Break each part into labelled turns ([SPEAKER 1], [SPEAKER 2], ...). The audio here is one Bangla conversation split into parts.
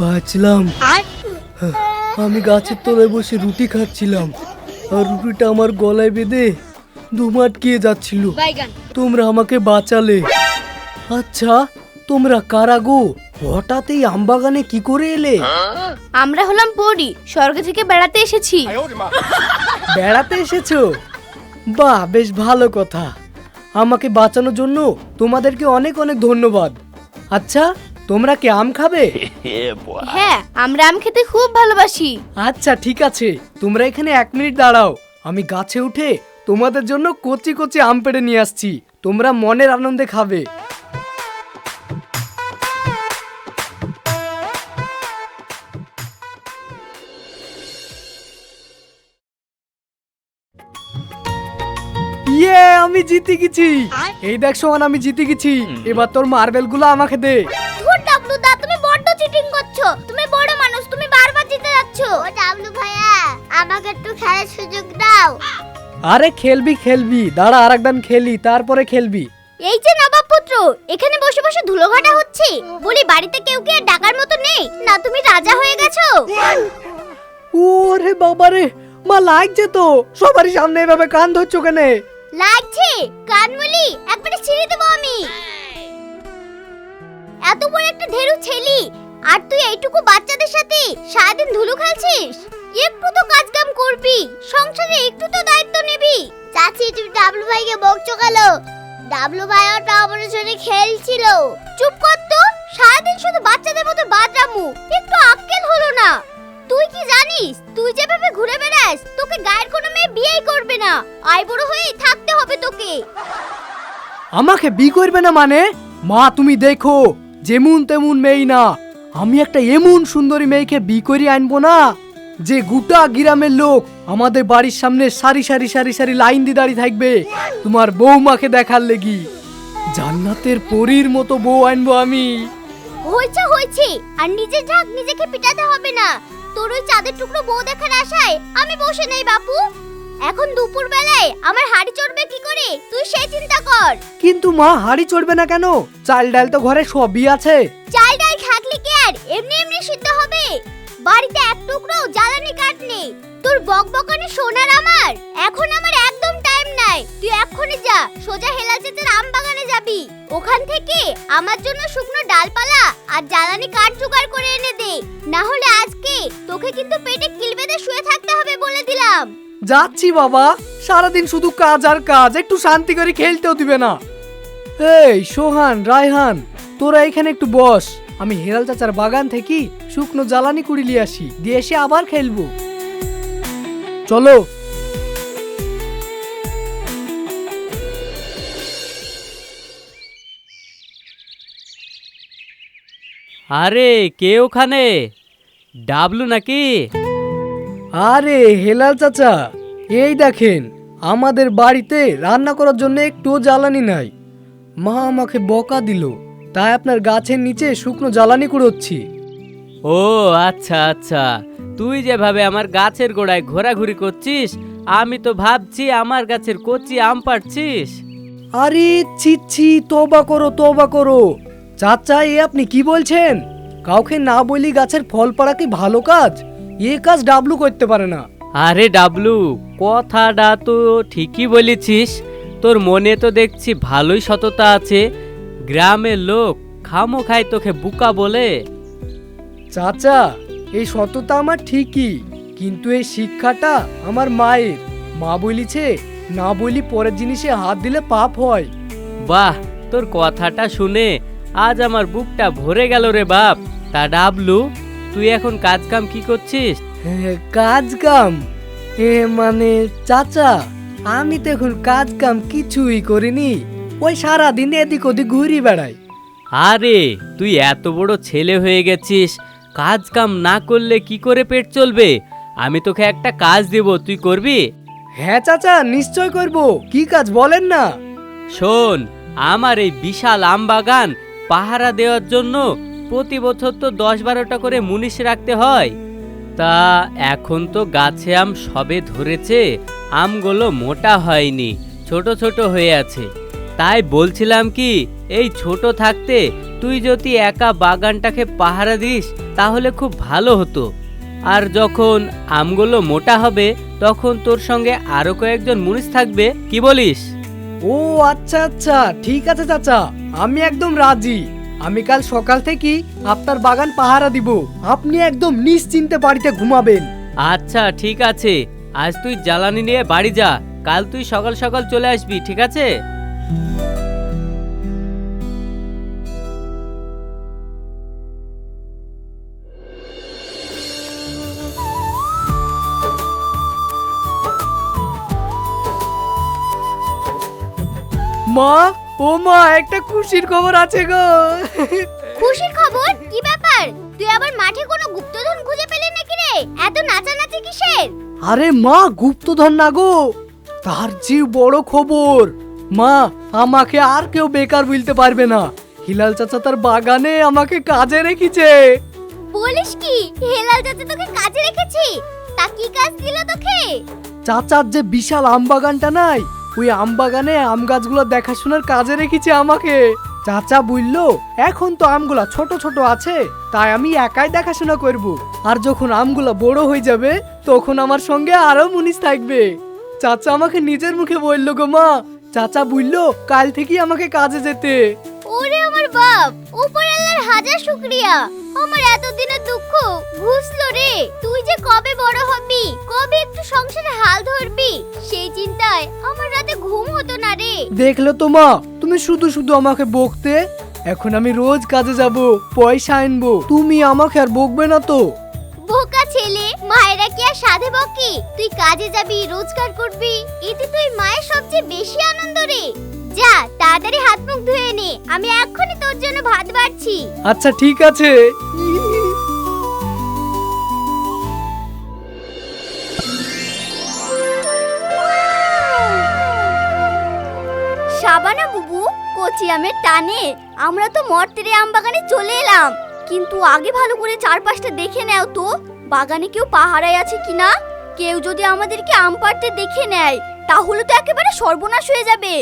[SPEAKER 1] বাঁচলাম। আমি গাছের তলায় বসে রুটি খাচ্ছিলাম, আর রুটিটা আমার গলায় বেঁধে দম আটকিয়ে যাচ্ছিল। তোমরা আমাকে বাঁচালে। আচ্ছা, তোমরা কারা গো? হঠাৎ এই আমবাগানে কি করে এলে?
[SPEAKER 2] আমরা হলাম পরী, স্বর্গ থেকে বেড়াতে এসেছি।
[SPEAKER 1] বেড়াতে এসেছো? বাহ, বেশ ভালো কথা। আমাকে বাঁচানোর জন্য তোমাদেরকে অনেক অনেক ধন্যবাদ। আচ্ছা, তোমরা কি আম খাবে?
[SPEAKER 2] হ্যাঁ, আমরা আম খেতে খুব ভালোবাসি।
[SPEAKER 1] আচ্ছা ঠিক আছে, তোমরা এখানে 1 মিনিট দাঁড়াও। আমি গাছে উঠে তোমাদের জন্য কচি কচি আম পেড়ে নিয়ে আসছি। তোমরা মনের আনন্দে খাবে। ইয়ে, আমি জিতে গেছি। এই দেখ সোহান, আমি জিতে গেছি। এবার তোর মার্বেল গুলো আমাকে দে।
[SPEAKER 2] ধুর ডাবলু দা, তুমি বড্ড চিটিং করছো। তুমি বড় মানুষ, তুমি বারবার জিতে যাচ্ছো।
[SPEAKER 3] ও ডাবলু ভাইয়া, আমাকে একটু খেলার সুযোগ দাও।
[SPEAKER 1] আরে খেলবি, দাঁড়া আরেকবার খেলি, তারপরে খেলবি।
[SPEAKER 2] এই যে নবাব পুত্র, এখানে বসে বসে ধুলোঘাটা হচ্ছে। বলি বাড়িতে কেউ কি আর ডাকার মতো নেই? না তুমি রাজা হয়ে গেছো?
[SPEAKER 1] ওরে বাবারে, মা লাগছে তো। সবারই সামনে এভাবে কান ধরছো কেন?
[SPEAKER 2] লাগছে কানমুলি, একবারে ছিঁড়ে দেবো আমি। এত বড় একটা ঢেরু ছেলি, আর তুই এইটুকু বাচ্চাদের সাথে সারাদিন ধুলো খেলছিস? একটু তো কাজ কাম করবি, সংসারে একটু তো দায়িত্ব নিবি।
[SPEAKER 3] চাচি, তুমি ডাবলু ভাইকে বকছো কেন? ডাবলু ভাইয়া তো আমার সাথে খেলছিল।
[SPEAKER 2] চুপ কর তো, সারাদিন শুধু বাচ্চাদের মতো বাদরামু, একটু আক্কেল হলো না। তুই কি জানিস, তুই যেভাবে ঘুরে বেড়াস, তোকে গায়ের কোনো মেয়ে বিয়েই করবে না। আই বড় হয়েই থাকতে হবে তোকে।
[SPEAKER 1] আমাকে বিয়ে করবে না মানে? মা তুমি দেখো, যেমন তেমন মেয়ে না, আমি একটা এমন সুন্দরী মেয়েকে বিয়ে করে আনবো না, যে গোটা গ্রামের লোক আমাদের বাড়ির সামনে সারি সারি সারি সারি লাইন দিয়ে দাঁড়িয়ে থাকবে তোমার বৌমাকে দেখার লেগি। জান্নাতের পরীর মতো বউ আনবো আমি।
[SPEAKER 2] হয়েছে, আর নিজের ঝাঁক নিজেকে পিটাতে হবে না। তোর ওই চাঁদের টুকরো বউ দেখার আশায় আমি বসে নেই বাপু। এখন দুপুর বেলায় আমার হাড়ি চড়বে কি করে, তুই সেই চিন্তা কর।
[SPEAKER 1] কিন্তু মা, হাড়ি চড়বে না কেন? চাল ডাল তো ঘরে সবই আছে।
[SPEAKER 2] চাল ডাল থাকলে কি আর এমনি এমনি সিদ্ধ হবে? বাড়িতে এক টুকরো জ্বালানি কাঠ নেই। তোর বকবকানি শোনার এখন আমার একদম টাইম নাই। তুই এক্ষুনি যা, সোজা হেলা চেতের আম বাগানে যাবি। ওখান থেকে আমার জন্য শুকনো ডালপালা আর জ্বালানি কাঠ জোগাড় করে এনে দে। না হলে আজকে তোকে কিন্তু পেটে কিল বেঁধে শুয়ে থাকতে হবে বলে দিলাম।
[SPEAKER 1] যাচ্ছি বাবা, সারাদিন শুধু কাজ আর কাজ, একটু শান্তি করে খেলতেও দিবে না। এই সোহান, রায়হান, তোরা এখানে একটু বস। আমি হেরাল চাচার বাগান থেকে শুকনো জ্বালানি কুড়ি নিয়ে আসি, দিয়ে এসে আবার খেলবো। চলো।
[SPEAKER 4] আরে কে ওখানে? ডাবলু নাকি?
[SPEAKER 1] আরে হেলাল চাচা, এই দেখেন, আমাদের বাড়িতে রান্না করার জন্য একটু জ্বালানি নাই। মা আমাকে বকা দিল, তাই আপনার গাছের নিচে শুকনো জ্বালানি কুড়োচ্ছি।
[SPEAKER 4] ও আচ্ছা আচ্ছা, তুই যেভাবে আমার গাছের গোড়ায় ঘোরাঘুরি করছিস, আমি তো ভাবছি আমার গাছের কচি আম পাড়ছিস।
[SPEAKER 1] আরে ছি, তওবা করো চাচা, এ আপনি কি বলছেন? কাউকে না বলি গাছের ফল পাড়া কি ভালো কাজ? এ কাজ ডাবলু করতে পারে না।
[SPEAKER 4] আরে ডাবলু, কথাটা তো ঠিকই বলেছিস। তোর মনে তো দেখছি ভালোই সততা আছে। গ্রামের লোক খামোখাই তোকে বুকা বলে।
[SPEAKER 1] চাচা, এই সততা আমার ঠিকই, কিন্তু এই শিক্ষাটা আমার মায়ের। মা বলিছে, না বলি পরের জিনিসে হাত দিলে পাপ হয়।
[SPEAKER 4] বাহ, তোর কথাটা শুনে আজ আমার বুকটা ভরে গেল রে বাপ। তা ডাবলু, তুই এখন কাজ কাম কি করছিস?
[SPEAKER 1] কাজ কাম? মানে চাচা, আমি তো এখন কাজ কাম কিছুই করিনি, ওই সারাদিন এদিক ওদিক ঘুরি বেড়াই।
[SPEAKER 4] আরে তুই এত বড় ছেলে হয়ে গেছিস, কাজ কাম না করলে কি করে পেট চলবে? আমি তোকে একটা কাজ দেব, তুই করবি?
[SPEAKER 1] হ্যাঁ চাচা, নিশ্চয় করব। কি কাজ বলেন না।
[SPEAKER 4] শোন, আমার এই বিশাল আম বাগান পাহারা দেওয়ার জন্য প্রতি বছর তো 10-12টা করে মুনিশ রাখতে হয়। তা এখন তো গাছে আম সবে ধরেছে, আমগুলো মোটা হয়নি, ছোট ছোট হয়ে আছে। তাই বলছিলাম কি, এই ছোট থাকতে তুই যদি একা বাগানটাকে পাহারা দিস তাহলে খুব ভালো হতো। আর যখন আমগুলো মোটা হবে তখন তোর সঙ্গে আরো কয়েকজন মুনিশ থাকবে, কি বলিস?
[SPEAKER 1] ও আচ্ছা আচ্ছা, ঠিক আছে চাচা, আমি একদম রাজি। আমি কাল সকাল থেকেই আপনার বাগান পাহারা দিব। আপনি একদম নিশ্চিন্তে বাড়িতে ঘুমাবেন।
[SPEAKER 4] আচ্ছা ঠিক আছে, আজ তুই জ্বালানি নিয়ে বাড়ি যা, কাল তুই সকাল সকাল চলে আসবি, ঠিক আছে?
[SPEAKER 1] মা, ও মা, একটা খুশির খবর আছে গো।
[SPEAKER 2] খুশির খবর? কি ব্যাপার? তুই আবার মাঠে কোনো গুপ্তধন খুঁজে পেলি নাকি রে? এত নাচানাচি কিসের?
[SPEAKER 1] আরে মা, গুপ্তধন না গো, তার যে বড় খবর। মা, আমাকে আর কেউ বেকার বলতে পারবে না। হিলাল চাচা তার বাগানে আমাকে কাজে রেখেছে।
[SPEAKER 2] বলিস কি? হেলাল চাচা তোকে কাজে রেখেছি? তা কি কাজ দিল তোকে?
[SPEAKER 1] চাচার যে বিশাল আম বাগানটা নাই, ওই আম বাগানে আম গাছগুলো দেখাশোনার কাজে রেখেছে আমাকে। চাচা বললো এখন তো আমগুলা ছোট ছোট আছে, তাই আমি একাই দেখাশোনা করব। আর যখন আমগুলা বড় হয়ে যাবে তখন আমার সঙ্গে আরো মুনিশ থাকবে। চাচা আমাকে নিজের মুখে বললো গো মা। চাচা বললো কাল থেকেই আমাকে কাজে যেতে।
[SPEAKER 2] ওরে আমার বাপ, উপর আল্লাহর হাজার শুকরিয়া। আমার এতদিনের দুঃখ ঘুচলো রে। তুই যে কবে বড় হবি, কবে একটু সংসারে হাল ধরবি, সেই চিন্তায় আমার রাতে ঘুম হতো না রে।
[SPEAKER 1] দেখলে তো মা, তুমি শুধু শুধু আমাকে বকতে। এখন আমি রোজ কাজে যাব, পয়সা আনবো, তুমি আমাকে আর বকবে না তো?
[SPEAKER 2] বোকা ছেলে, মায়েরা কি আর সাধে বকে? তুই কাজে যাবি, রোজগার করবি, এতে তুই মায়ের সবচেয়ে বেশি আনন্দ রে। যা তাড়াতাড়ি হাত মুখ ধুয়ে নে, আমি এক্ষুনি তোর জন্য ভাত বাড়ছি।
[SPEAKER 1] আচ্ছা ঠিক আছে।
[SPEAKER 2] সাবানা বুবু, কচি আমের টানে আমরা তো মর্তের আম বাগানে চলে এলাম। কিন্তু আগে ভালো করে চারপাশটা দেখে নাও তো, বাগানে কেউ পাহারায় আছে কিনা। কেউ যদি আমাদেরকে আম পাড়তে দেখে নেয় তাহলে তো একেবারে সর্বনাশ হয়ে যাবে।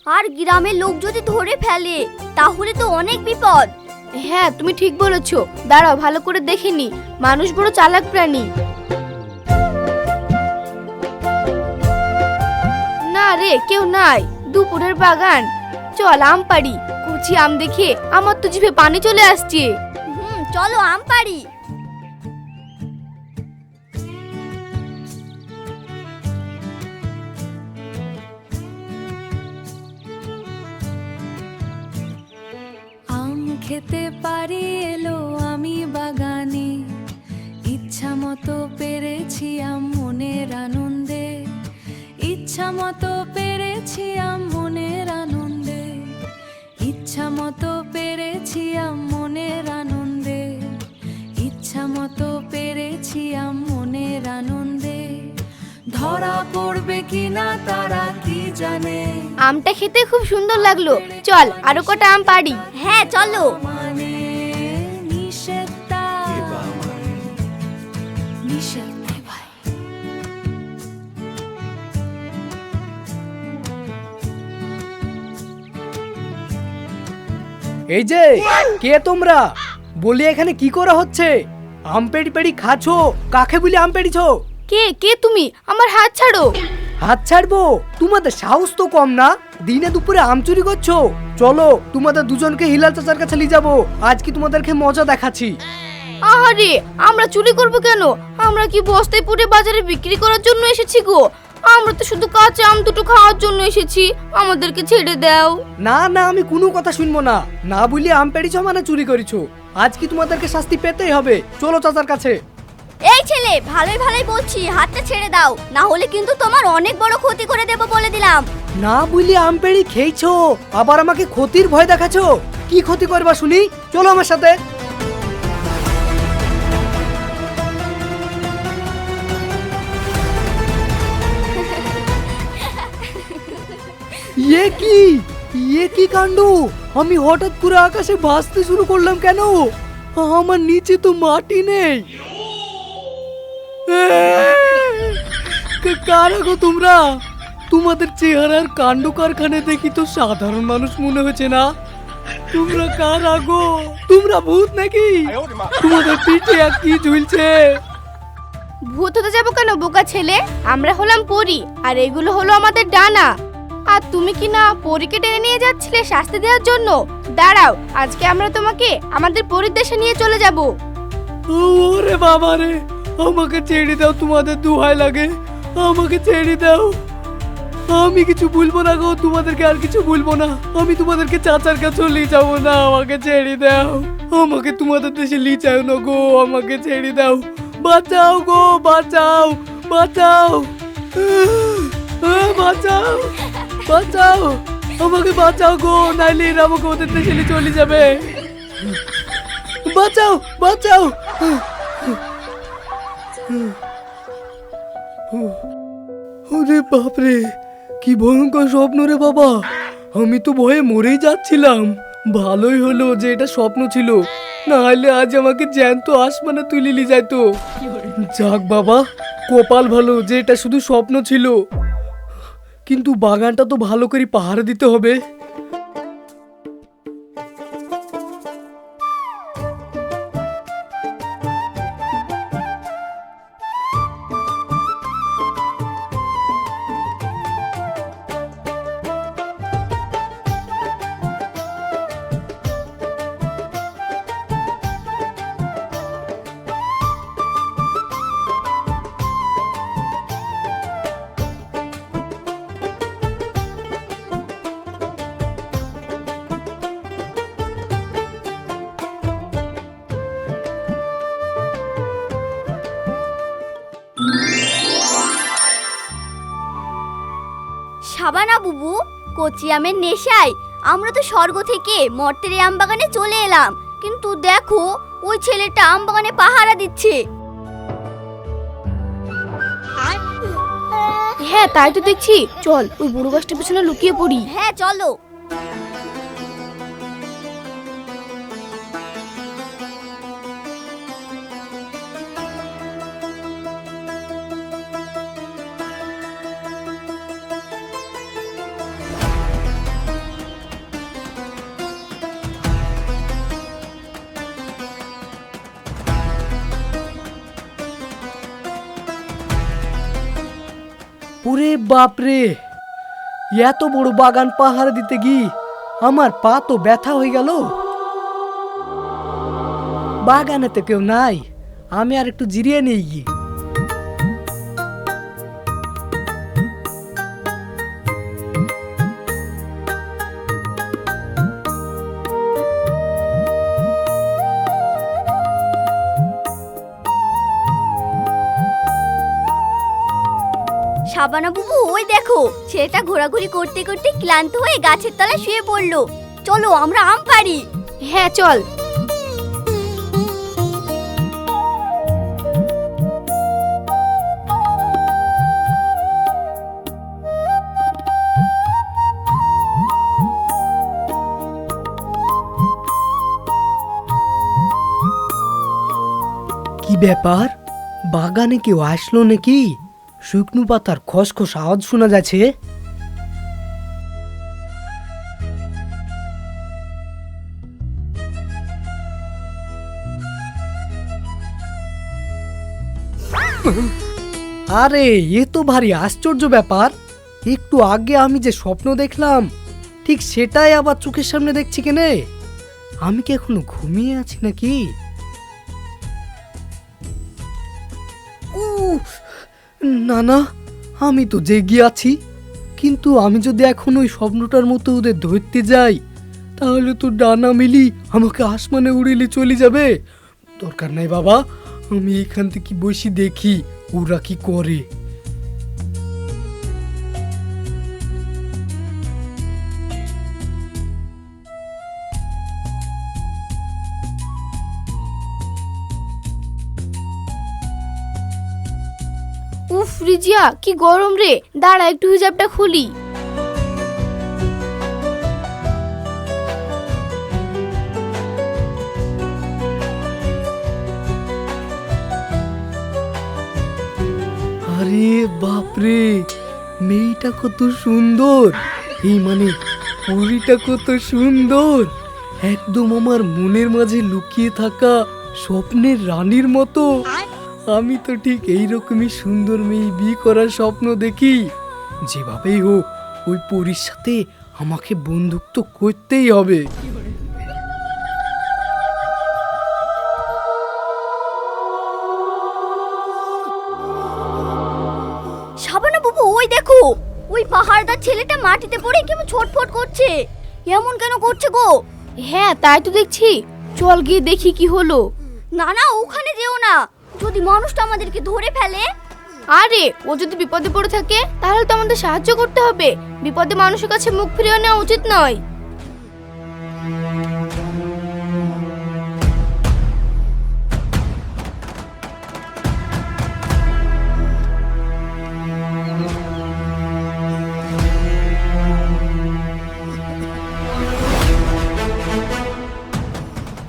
[SPEAKER 2] আর গ্রামের লোক যদি ধরে ফেলে তাহলে তো অনেক বিপদ।
[SPEAKER 5] হ্যাঁ, তুমি ঠিক বলেছো। দাঁড়াও, ভালো করে দেখে নি। মানুষ বড় চালাক প্রাণী। না রে, কেউ নাই। দুপুরের বাগান, চল আম পাড়ি। কচি আম দেখে আমার তো জিভে পানি চলে আসছে।
[SPEAKER 2] চলো আম পাড়ি।
[SPEAKER 6] আম খেতে পারি এলো আমি বাগানে, ইচ্ছা মতো পেরেছি আম মনের আনন্দে, ইচ্ছা মতো পেরেছি আম মনের আনন্দে, ইচ্ছা মতো পেরেছি আম মনের আনন্দে, ইচ্ছা মতো পেরেছি আম মনের আনন্দে। ধরা পড়বে কিনা তারা কি জানে।
[SPEAKER 5] আমটা খেতে খুব সুন্দর লাগলো, চল আরো কটা আম পাড়ি।
[SPEAKER 2] হ্যাঁ চলো।
[SPEAKER 6] মানে নিষেধটা নিষেধ রে ভাই।
[SPEAKER 1] এই যে কে তোমরা? বলি এখানে কি করা হচ্ছে? আম পেড়ি পেড়ি খাচ্ছো, কাকে বলি আম পেড়িছো?
[SPEAKER 5] কে কে তুমি? আমার হাত ছাড়ো।
[SPEAKER 1] হাত ছাড়বো? তোমাদের সাহস তো কম না, দিনে দুপুরে আম চুরি করছো। চলো তোমাদের দুজনকে হিলাল চাচার কাছে নিয়ে যাবো, আজ কি তোমাদেরকে মজা দেখাচ্ছি।
[SPEAKER 5] আহারে, আমরা চুরি করব কেন? আমরা কি বস্তায় পুরে বাজারে বিক্রি করার জন্য এসেছি গো? আমরা তো শুধু কাঁচা আম দুটো খাওয়ার জন্য এসেছি, আমাদেরকে ছেড়ে দাও।
[SPEAKER 1] না না, আমি কোনো কথা শুনবো না। না বলি আম পেড়িছো মানে চুরি করেছো, আজ কি তোমাদেরকে শাস্তি পেতেই হবে। চলো চাচার কাছে।
[SPEAKER 2] এই ছেলে, ভালোই ভালোই বলছি, হাতটা ছেড়ে দাও, না হলে কিন্তু তোমার অনেক বড় ক্ষতি করে দেব বলে দিলাম।
[SPEAKER 1] না বলি আম পেড়ি খেয়েছো, আবার আমাকে ক্ষতির ভয় দেখাচ্ছো। কি ক্ষতি করবা শুনি? চলো আমার সাথে। ইয়ে কি কাণ্ড! আমি হঠাৎ করে আকাশে ভাসতে শুরু করলাম কেন? আমার নিচে তো মাটি নেই। কারা গো তোমরা? তোমাদের চেহারার কাণ্ড কারখানে দেখি তো সাধারণ মানুষ মনে হচ্ছে না। তোমরা কারা গো? তোমরা ভূত নাকি? তোমাদের পিঠে আর কি ঝুলছে?
[SPEAKER 5] ভূত হতে যাবো কেন বোকা ছেলে? আমরা হলাম পরী, আর এগুলো হলো আমাদের ডানা। আর তুমি কি না পরীকে টেনে নিয়ে যাচ্ছিলে শাস্তি দেওয়ার জন্য? দাঁড়াও, আজকে আমরা তোমাকে আমাদের পরীর দেশে নিয়ে চলে যাব।
[SPEAKER 1] ওরে বাবা রে, আমাকে ছেড়ে দাও, তোমাদের দোহাই লাগে, আমাকে ছেড়ে দাও। আমি কিছু বলবো না গো, তোমাদেরকে আর কিছু বলবো না। আমি তোমাদেরকে চাচার কাছে নিয়ে যাবো না, আমাকে ছেড়ে দাও। আমাকে তোমাদের দেশে নিয়ে যাও না গো, আমাকে ছেড়ে দাও। বাঁচাও গো, বাঁচাও, বাঁচাও, বাঁচাও, বাঁচাও, আমাকে বাঁচাও গো, নাইলে এরা আমাকে ওদের দেশে নিয়ে চলে যাবে। বাঁচাও, বাঁচাও। ওরে বাপরে, কি ভয়ঙ্কর স্বপ্ন রে বাবা। আমি তো ভয়ে মরেই যাচ্ছিলাম। ভালোই হলো যে এটা স্বপ্ন ছিল, না হলে আজ আমাকে জ্যান্ত আসমানে তুলে নিয়ে যাইতো। যাক বাবা, কপাল ভালো যে এটা শুধু স্বপ্ন ছিল। কিন্তু বাগানটা তো ভালো করে পাহারা দিতে হবে।
[SPEAKER 2] সাবানা বুবু, কচি আমের নেশায় আমরা তো স্বর্গ থেকে মর্তের আম বাগানে চলে এলাম, কিন্তু দেখো ওই ছেলেটা আম বাগানে পাহারা দিচ্ছে।
[SPEAKER 5] হ্যাঁ তাই তো দেখছি, চল ওই বুড়ো গাছটার পেছনে লুকিয়ে পড়ি।
[SPEAKER 2] হ্যাঁ চলো।
[SPEAKER 1] ওরে বাপরে, এত বড় বাগান পাহারা দিতে গিয়ে আমার পা তো ব্যথা হয়ে গেল। বাগানে তো কেউ নাই, আমি আর একটু জিরিয়ে নিয়ে গিয়ে।
[SPEAKER 2] সাবানা বুবু, ওই দেখো ছেলেটা ঘোরাঘুরি করতে করতে ক্লান্ত হয়ে গাছের তলায় শুয়ে পড়লো। চলো আমরা আম পাড়ি।
[SPEAKER 5] হ্যাঁ চল।
[SPEAKER 1] কি ব্যাপার, বাগানে কেউ আসলো নাকি? শুকনো পাতার খসখস আওয়াজ শোনা যাচ্ছে। আরে এ তো ভারী আশ্চর্য ব্যাপার। একটু আগে আমি যে স্বপ্ন দেখলাম ঠিক সেটাই আবার চোখের সামনে দেখছি কেনে। আমি কি এখনো ঘুমিয়ে আছি নাকি? না না, আমি তো জেগে আছি। কিন্তু আমি যদি এখন ওই স্বপ্নটার মতো ওদের ধরতে যাই, তাহলে তো ডানা মিলি আমাকে আসমানে উড়িয়ে চলে যাবে। দরকার নাই বাবা, আমি এখান থেকে বসে দেখি ওরা কি করে।
[SPEAKER 5] উফ রিজিয়া, কি গরম রে, দাঁড়া একটু হিজাবটা খুলি।
[SPEAKER 1] আরে বাপরে, মেয়েটা মেয়েটা কত সুন্দর, এই মানে পরীটা কত সুন্দর, একদম আমার মনের মাঝে লুকিয়ে থাকা স্বপ্নের রানীর মতো। আমি তো ঠিক এইরকমই সুন্দর মেয়ে বিয়ে করার স্বপ্ন দেখি। যেভাবেই হোক ওই পরীর সাথে আমাকে বন্ধুত্ব করতেই হবে।
[SPEAKER 2] সাবানা বাবু, ওই দেখো, ওই পাহাড়দার ছেলেটা মাটিতে পড়ে কেমন ছটফট করছে। এমন কেন করছে গো?
[SPEAKER 5] হ্যাঁ তাই তো দেখছি, চল গিয়ে দেখি কি হলো।
[SPEAKER 2] না না, ওখানে যেও না, যদি মানুষটা আমাদেরকে ধরে ফেলে।
[SPEAKER 5] আরে ও যদি বিপদে পড়ে থাকে তাহলে তো আমাদের সাহায্য করতে হবে, বিপদে মানুষের কাছে মুখ ফিরিয়ে নেওয়া উচিত নয়।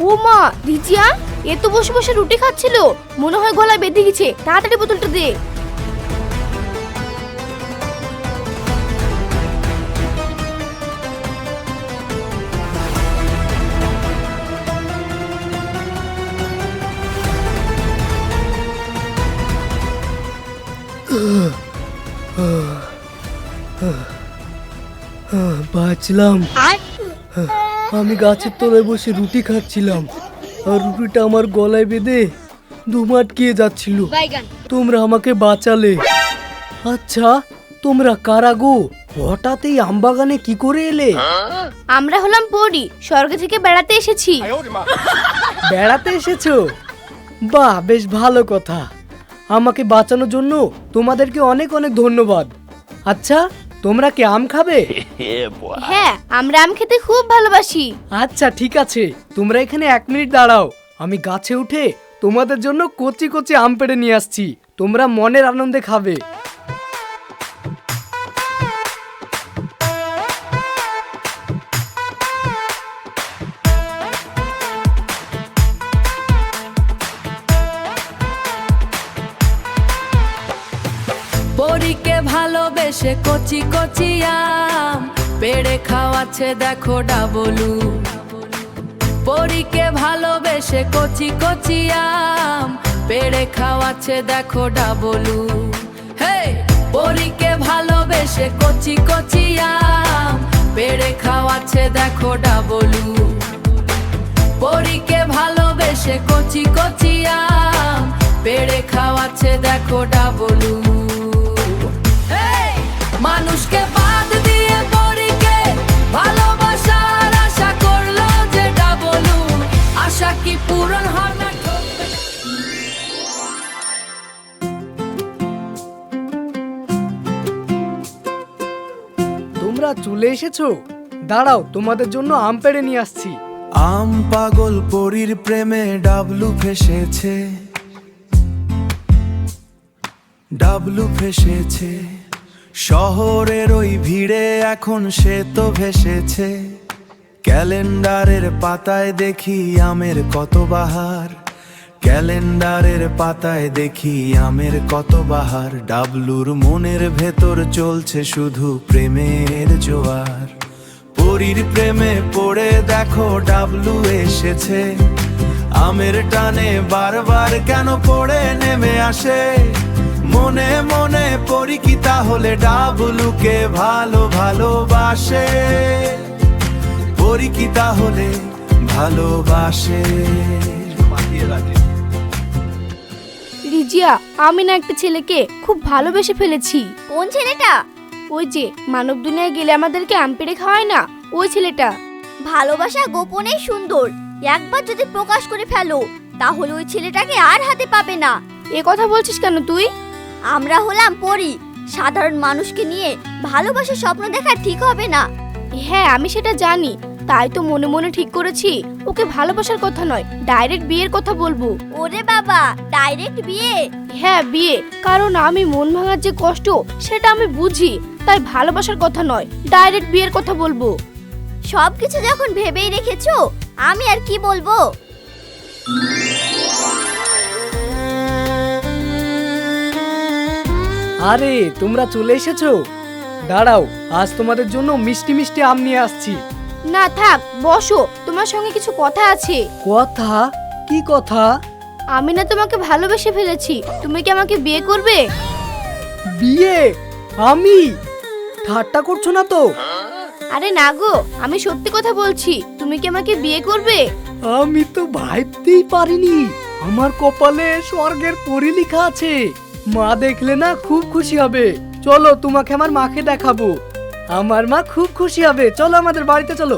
[SPEAKER 5] ও মা, রিজিয়া, এ তো বসে বসে রুটি খাচ্ছিল, মনে হয় গলায় বেঁধে গেছে, তাড়াতাড়ি বোতলটা দে।
[SPEAKER 1] বাঁচলাম। আমি গাছের তলায় বসে রুটি খাচ্ছিলাম, আর রুটিটা আমার গলায় বেঁধে দম আটকিয়ে যাচ্ছিল। তোমরা আমাকে বাঁচালে। আচ্ছা, তোমরা কারা গো? হঠাৎ এই আমবাগানে কি করে এলে?
[SPEAKER 5] আমরা হলাম পরি, স্বর্গ থেকে বেড়াতে এসেছি।
[SPEAKER 1] বেড়াতে এসেছো? বাহ, বেশ ভালো কথা। আমাকে বাঁচানোর জন্য তোমাদেরকে অনেক অনেক ধন্যবাদ। আচ্ছা, তোমরা কি আম খাবে?
[SPEAKER 5] হ্যাঁ, আমরা আম খেতে খুব ভালোবাসি।
[SPEAKER 1] আচ্ছা ঠিক আছে, তোমরা এখানে 1 মিনিট দাঁড়াও, আমি গাছে উঠে তোমাদের জন্য কচি কচি আম পেড়ে নিয়ে আসছি, তোমরা মনের আনন্দে খাবে।
[SPEAKER 6] পরীকে ভালোবেসে কচি কচি আম পেড়ে খাওয়াচ্ছে দেখো ডাবলু। পরীকে ভালোবেসে কচি কচি আম পেড়ে খাওয়াচ্ছে দেখো ডাবলু। হে, পরীকে ভালোবেসে কচি কচি আম পেড়ে খাওয়াচ্ছে দেখো ডাবলু। পরীকে ভালোবেসে কচি কচি আম পেড়ে খাওয়াচ্ছে দেখো ডাবলু। মানুষকে বাদ দিয়ে পরীকে ভালোবাসার আশা করলো যে ডাবলু, আশা কি পূরণ হবে?
[SPEAKER 1] তোমরা চলে এসেছো, দাঁড়াও, তোমাদের জন্য আম পেড়ে নিয়ে আসছি।
[SPEAKER 7] আম পাগল পরীর প্রেমে ডাবলু ফেসেছে, ডাবলু ফেসেছে। শহরের ওই ভিড়ে এখন সে তো ভেসেছে। ক্যালেন্ডারের পাতায় দেখি আমের কত বাহার, ক্যালেন্ডারের পাতায় দেখি আমের কত বাহার। ডাবলুর মনের ভেতর চলছে শুধু প্রেমের জোয়ার। পরীর প্রেমে পড়ে দেখো ডাবলু এসেছে, আমের টানে বারবার কেন পড়ে নেমে আসে। মনে মনে পরী কি তাহলে ডাবলুকে ভালোবাসে? পরী কি তাহলে ভালোবাসে?
[SPEAKER 5] রিজিয়া, আমি না একটা ছেলেকে খুব ভালোবেসে ফেলেছি।
[SPEAKER 2] কোন ছেলেটা?
[SPEAKER 5] ওই যে মানব দুনিয়ায় গেলে আমাদেরকে আম পেড়ে খাওয়ায় না, ওই ছেলেটা।
[SPEAKER 2] ভালোবাসা গোপনেই সুন্দর, একবার যদি প্রকাশ করে ফেলো তাহলে ওই ছেলেটাকে আর হাতে পাবে না।
[SPEAKER 5] এ কথা বলছিস কেন তুই?
[SPEAKER 2] আমরা হলাম পরী, সাধারণ মানুষকে নিয়ে ভালোবাসার স্বপ্ন দেখা ঠিক হবে না।
[SPEAKER 5] হ্যাঁ, আমি সেটা জানি, তাই তো মনে মনে ঠিক করেছি ওকে ভালোবাসার কথা নয়, ডাইরেক্ট বিয়ের কথা বলবো।
[SPEAKER 2] ওরে বাবা, ডাইরেক্ট বিয়ে?
[SPEAKER 5] হ্যাঁ বিয়ে, কারণ আমি মন ভাঙার যে কষ্ট সেটা আমি বুঝি, তাই ভালোবাসার কথা নয়, ডাইরেক্ট বিয়ের কথা বলবো।
[SPEAKER 2] সবকিছু যখন ভেবেই রেখেছো, আমি আর কি বলবো।
[SPEAKER 1] আরে তোমরা চলে এসেছো, দাঁড়াও, আজ তোমাদের জন্য মিষ্টি মিষ্টি আম নিয়ে আসছি।
[SPEAKER 5] না থাক, বসো, তোমার সঙ্গে কিছু কথা আছে।
[SPEAKER 1] কথা? কি কথা?
[SPEAKER 5] আমি না তোমাকে ভালোবেসে ফেলেছি, তুমি কি আমাকে বিয়ে করবে?
[SPEAKER 1] বিয়ে? আমি? ঠাট্টা করছো না তো?
[SPEAKER 5] আরে না গো, আমি সত্যি কথা বলছি, তুমি কি আমাকে বিয়ে করবে?
[SPEAKER 1] আমি তো ভাবতেই পারিনি আমার কপালে স্বর্গের পরী লেখা আছে। মা দেখলে না খুব খুশি হবে। চলো তোমাকে আমার মাকে দেখাবো। আমার মা খুব খুশি হবে, চলো আমাদের বাড়িতে চলো।